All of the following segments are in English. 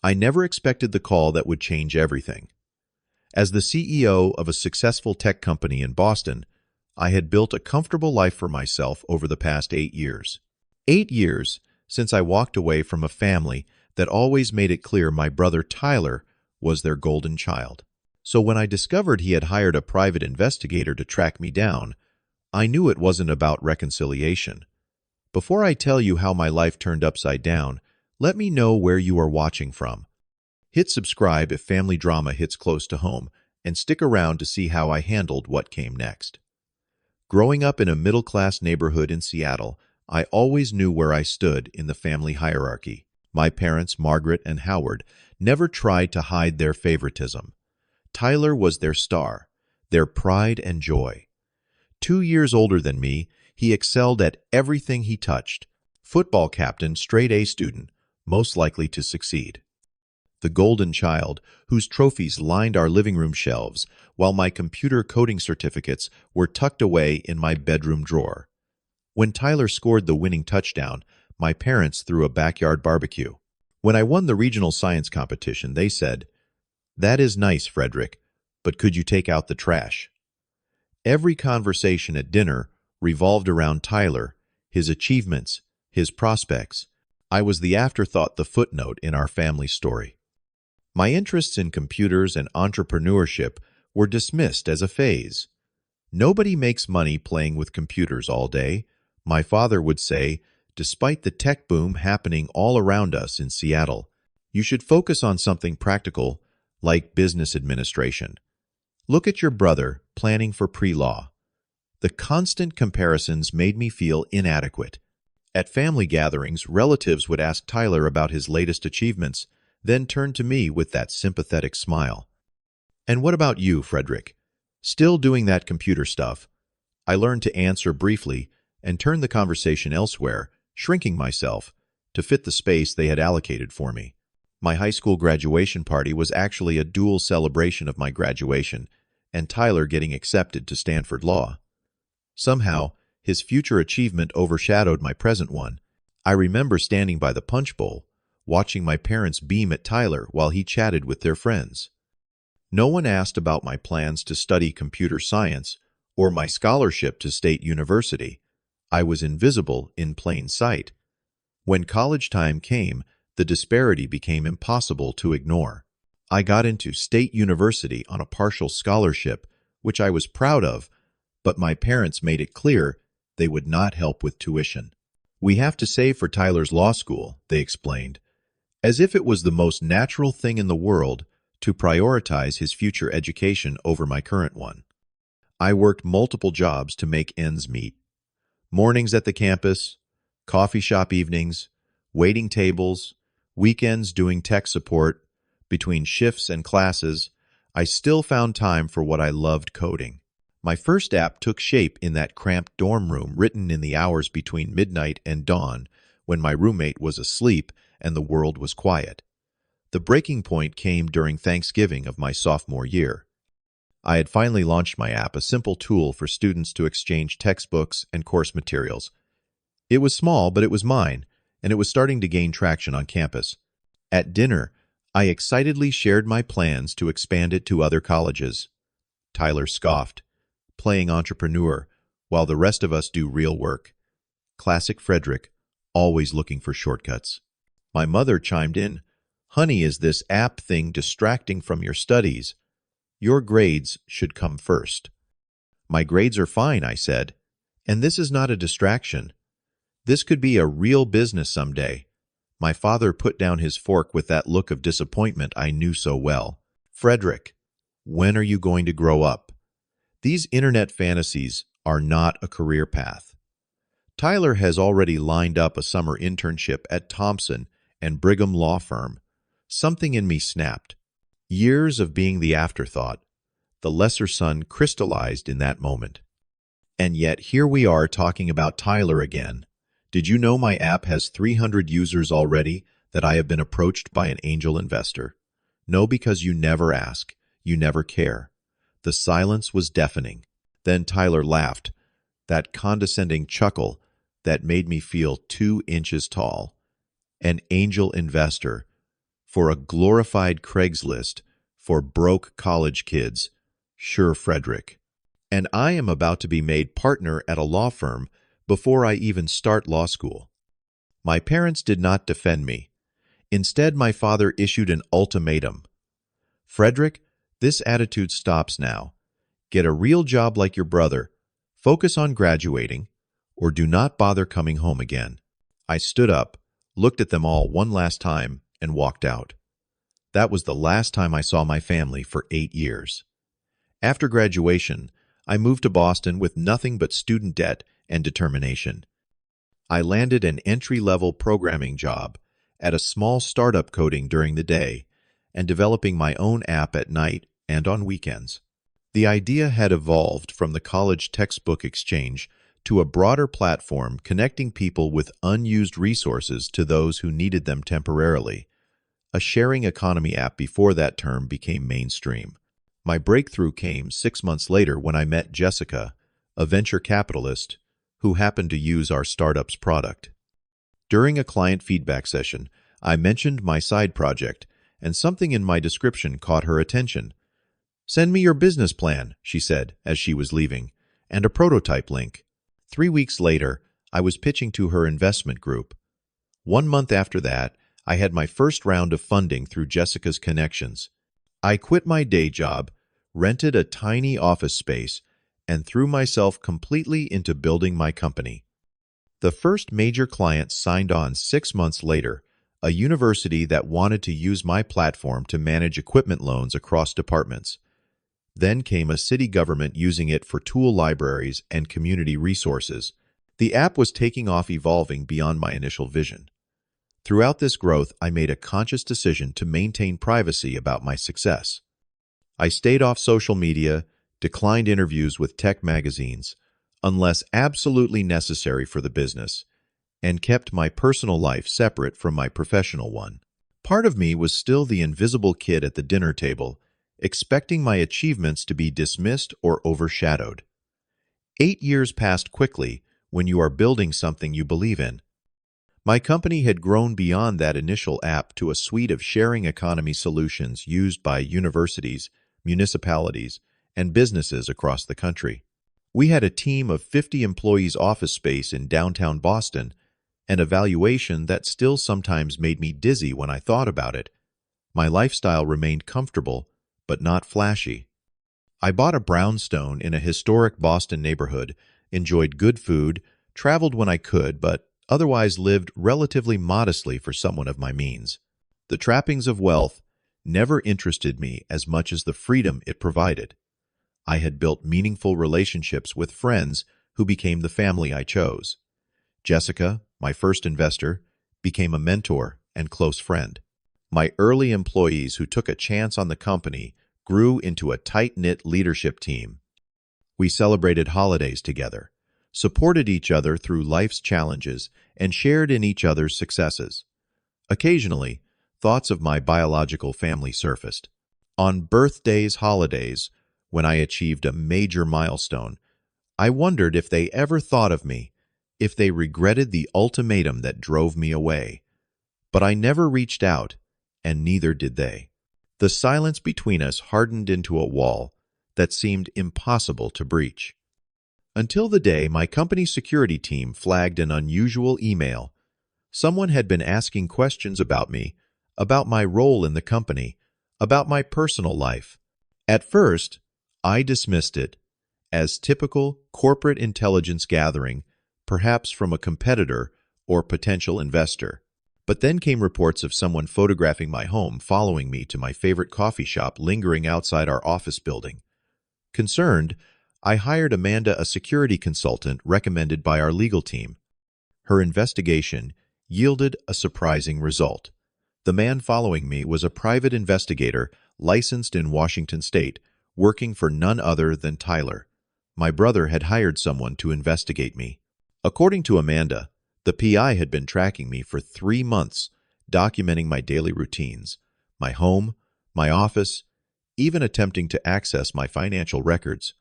I never expected the call that would change everything. As the CEO of a successful tech company in Boston, I had built a comfortable life for myself over the past 8 years. 8 years since I walked away from a family that always made it clear my brother Tyler was their golden child. So when I discovered he had hired a private investigator to track me down, I knew it wasn't about reconciliation. Before I tell you how my life turned upside down, let me know where you are watching from. Hit subscribe if family drama hits close to home, and stick around to see how I handled what came next. Growing up in a middle-class neighborhood in Seattle, I always knew where I stood in the family hierarchy. My parents, Margaret and Howard, never tried to hide their favoritism. Tyler was their star, their pride and joy. 2 years older than me, he excelled at everything he touched. Football captain, straight A student, most likely to succeed. The golden child, whose trophies lined our living room shelves, while my computer coding certificates were tucked away in my bedroom drawer. When Tyler scored the winning touchdown, my parents threw a backyard barbecue. When I won the regional science competition, they said, "That is nice, Frederick, but could you take out the trash?" Every conversation at dinner revolved around Tyler, his achievements, his prospects. I was the afterthought, the footnote in our family story. My interests in computers and entrepreneurship were dismissed as a phase. "Nobody makes money playing with computers all day," my father would say, despite the tech boom happening all around us in Seattle. "You should focus on something practical, like business administration. Look at your brother planning for pre-law." The constant comparisons made me feel inadequate. At family gatherings, relatives would ask Tyler about his latest achievements, then turn to me with that sympathetic smile. "And what about you, Frederick? Still doing that computer stuff?" I learned to answer briefly and turn the conversation elsewhere, shrinking myself to fit the space they had allocated for me. My high school graduation party was actually a dual celebration of my graduation and Tyler getting accepted to Stanford Law. Somehow, his future achievement overshadowed my present one. I remember standing by the punch bowl, watching my parents beam at Tyler while he chatted with their friends. No one asked about my plans to study computer science or my scholarship to State University. I was invisible in plain sight. When college time came, the disparity became impossible to ignore. I got into State University on a partial scholarship, which I was proud of, but my parents made it clear they would not help with tuition. "We have to save for Tyler's law school," they explained, as if it was the most natural thing in the world to prioritize his future education over my current one. I worked multiple jobs to make ends meet. Mornings at the campus, coffee shop evenings, waiting tables, weekends doing tech support. Between shifts and classes, I still found time for what I loved, coding. My first app took shape in that cramped dorm room, written in the hours between midnight and dawn, when my roommate was asleep and the world was quiet. The breaking point came during Thanksgiving of my sophomore year. I had finally launched my app, a simple tool for students to exchange textbooks and course materials. It was small, but it was mine, and it was starting to gain traction on campus. At dinner, I excitedly shared my plans to expand it to other colleges. Tyler scoffed, playing entrepreneur, while the rest of us do real work. Classic Frederick, always looking for shortcuts. My mother chimed in, "Honey, is this app thing distracting from your studies? Your grades should come first." "My grades are fine," I said, "and this is not a distraction. This could be a real business someday." My father put down his fork with that look of disappointment I knew so well. "Frederick, when are you going to grow up? These internet fantasies are not a career path." Tyler has already lined up a summer internship at Thompson and Brigham Law Firm. Something in me snapped. Years of being the afterthought, the lesser son crystallized in that moment. And yet here we are talking about Tyler again. Did you know my app has 300 users already, that I have been approached by an angel investor? No, because you never ask, you never care. The silence was deafening. Then Tyler laughed, that condescending chuckle that made me feel 2 inches tall. An angel investor. for a glorified Craigslist for broke college kids. Sure, Frederick. And I am about to be made partner at a law firm before I even start law school. My parents did not defend me. Instead, my father issued an ultimatum. Frederick, this attitude stops now. Get a real job like your brother, focus on graduating, or do not bother coming home again. I stood up, looked at them all one last time, and walked out. That was the last time I saw my family for 8 years. After graduation, I moved to Boston with nothing but student debt and determination. I landed an entry-level programming job at a small startup coding during the day and developing my own app at night and on weekends. The idea had evolved from the college textbook exchange to a broader platform connecting people with unused resources to those who needed them temporarily. A sharing economy app before that term became mainstream. My breakthrough came 6 months later when I met Jessica, a venture capitalist who happened to use our startup's product. During a client feedback session, I mentioned my side project, and something in my description caught her attention. "Send me your business plan," she said as she was leaving, "and a prototype link." 3 weeks later, I was pitching to her investment group. 1 month after that, I had my first round of funding through Jessica's connections. I quit my day job, rented a tiny office space, and threw myself completely into building my company. The first major client signed on 6 months later, a university that wanted to use my platform to manage equipment loans across departments. Then came a city government using it for tool libraries and community resources. The app was taking off, evolving beyond my initial vision. Throughout this growth, I made a conscious decision to maintain privacy about my success. I stayed off social media, declined interviews with tech magazines, unless absolutely necessary for the business, and kept my personal life separate from my professional one. Part of me was still the invisible kid at the dinner table, expecting my achievements to be dismissed or overshadowed. 8 years passed quickly when you are building something you believe in. My company had grown beyond that initial app to a suite of sharing economy solutions used by universities, municipalities, and businesses across the country. We had a team of 50 employees, office space in downtown Boston, and a valuation that still sometimes made me dizzy when I thought about it. My lifestyle remained comfortable, but not flashy. I bought a brownstone in a historic Boston neighborhood, enjoyed good food, traveled when I could, but otherwise lived relatively modestly for someone of my means. The trappings of wealth never interested me as much as the freedom it provided. I had built meaningful relationships with friends who became the family I chose. Jessica, my first investor, became a mentor and close friend. My early employees who took a chance on the company grew into a tight-knit leadership team. We celebrated holidays together, supported each other through life's challenges, and shared in each other's successes. Occasionally, thoughts of my biological family surfaced. On birthdays, holidays, when I achieved a major milestone, I wondered if they ever thought of me, if they regretted the ultimatum that drove me away. But I never reached out, and neither did they. The silence between us hardened into a wall that seemed impossible to breach. Until the day my company's security team flagged an unusual email. Someone had been asking questions about me, about my role in the company, about my personal life. At first, I dismissed it as typical corporate intelligence gathering, perhaps from a competitor or potential investor. But then came reports of someone photographing my home, following me to my favorite coffee shop, lingering outside our office building. Concerned, I hired Amanda, a security consultant recommended by our legal team. Her investigation yielded a surprising result. The man following me was a private investigator licensed in Washington State, working for none other than Tyler. My brother had hired someone to investigate me. According to Amanda, the PI had been tracking me for 3 months, documenting my daily routines, my home, my office, even attempting to access my financial records.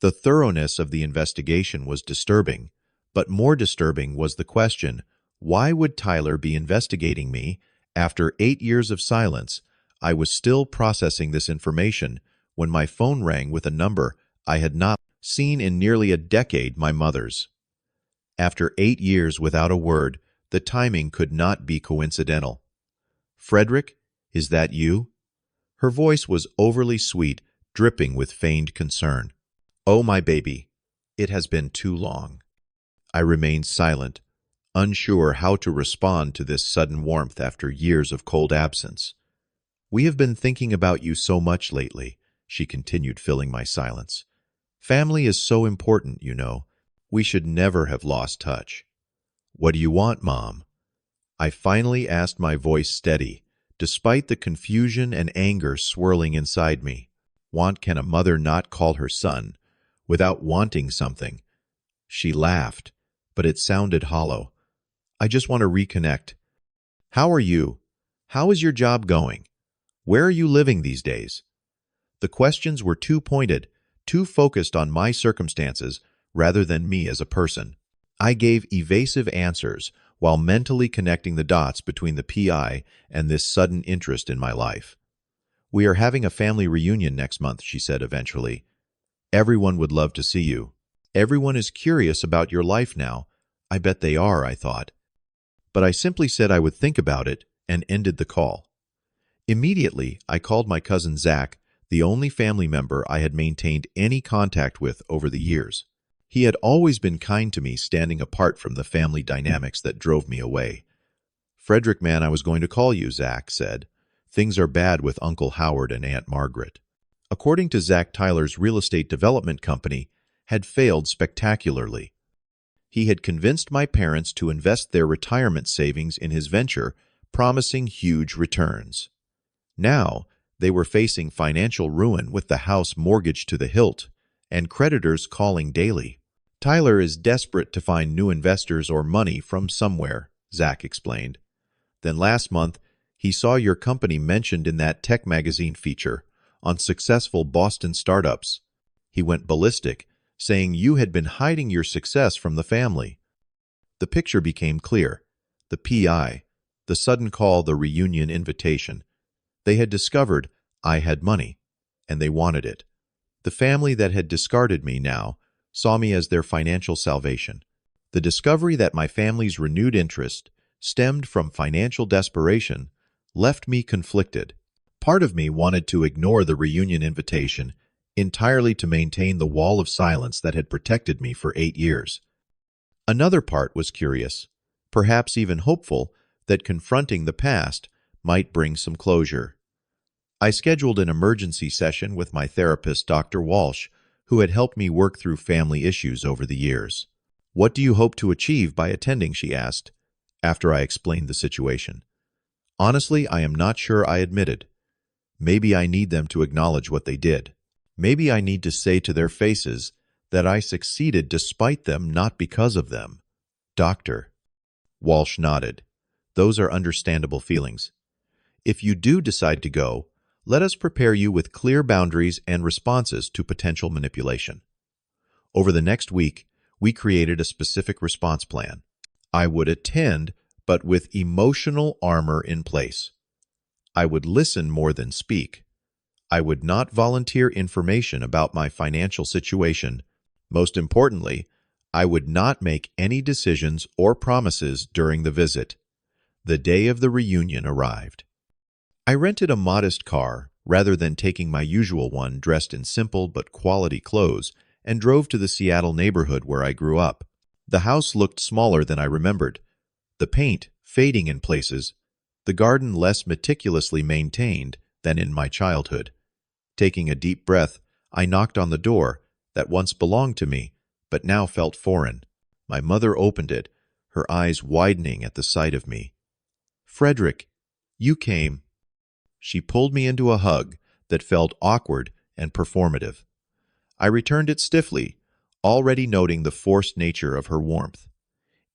The thoroughness of the investigation was disturbing, but more disturbing was the question, why would Tyler be investigating me After 8 years of silence, I was still processing this information when my phone rang with a number I had not seen in nearly a decade, my mother's. After 8 years without a word, the timing could not be coincidental. "Frederick, is that you?" Her voice was overly sweet, dripping with feigned concern. "Oh, my baby, it has been too long." I remained silent, unsure how to respond to this sudden warmth after years of cold absence. "We have been thinking about you so much lately," she continued, filling my silence. "Family is so important, you know. We should never have lost touch." "What do you want, Mom?" I finally asked, my voice steady, despite the confusion and anger swirling inside me. Can a mother not call her son without wanting something? She laughed, but it sounded hollow. "I just want to reconnect." "How are you? How is your job going? Where are you living these days?" The questions were too pointed, too focused on my circumstances rather than me as a person. I gave evasive answers while mentally connecting the dots between the PI and this sudden interest in my life. "We are having a family reunion next month," she said eventually. "Everyone would love to see you. Everyone is curious about your life now." I bet they are, I thought. But I simply said I would think about it and ended the call. Immediately, I called my cousin Zach, the only family member I had maintained any contact with over the years. He had always been kind to me, standing apart from the family dynamics that drove me away. "Frederick, man, I was going to call you," Zach said. "Things are bad with Uncle Howard and Aunt Margaret." According to Zach, Tyler's real estate development company had failed spectacularly. He had convinced my parents to invest their retirement savings in his venture, promising huge returns. Now, they were facing financial ruin with the house mortgaged to the hilt and creditors calling daily. "Tyler is desperate to find new investors or money from somewhere," Zach explained. "Then last month, he saw your company mentioned in that tech magazine feature on successful Boston startups. He went ballistic, saying you had been hiding your success from the family." The picture became clear. The PI, the sudden call, the reunion invitation. They had discovered I had money, and they wanted it. The family that had discarded me now saw me as their financial salvation. The discovery that my family's renewed interest stemmed from financial desperation left me conflicted. Part of me wanted to ignore the reunion invitation entirely to maintain the wall of silence that had protected me for 8 years. Another part was curious, perhaps even hopeful, that confronting the past might bring some closure. I scheduled an emergency session with my therapist, Dr. Walsh, who had helped me work through family issues over the years. "What do you hope to achieve by attending?" she asked, after I explained the situation. "Honestly, I am not sure," I admitted. "Maybe I need them to acknowledge what they did. Maybe I need to say to their faces that I succeeded despite them, not because of them." "Doctor." Walsh nodded. "Those are understandable feelings. If you do decide to go, let us prepare you with clear boundaries and responses to potential manipulation." Over the next week, we created a specific response plan. I would attend, but with emotional armor in place. I would listen more than speak. I would not volunteer information about my financial situation. Most importantly, I would not make any decisions or promises during the visit. The day of the reunion arrived. I rented a modest car rather than taking my usual one, dressed in simple but quality clothes, and drove to the Seattle neighborhood where I grew up. The house looked smaller than I remembered, the paint fading in places, the garden less meticulously maintained than in my childhood. Taking a deep breath, I knocked on the door that once belonged to me, but now felt foreign. My mother opened it, her eyes widening at the sight of me. "Frederick, you came." She pulled me into a hug that felt awkward and performative. I returned it stiffly, already noting the forced nature of her warmth.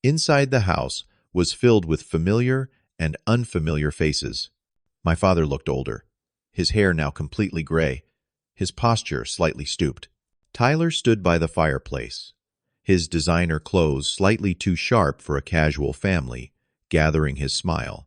Inside the house was filled with familiar and unfamiliar faces. My father looked older, his hair now completely gray, his posture slightly stooped. Tyler stood by the fireplace, his designer clothes slightly too sharp for a casual family, gathering his smile.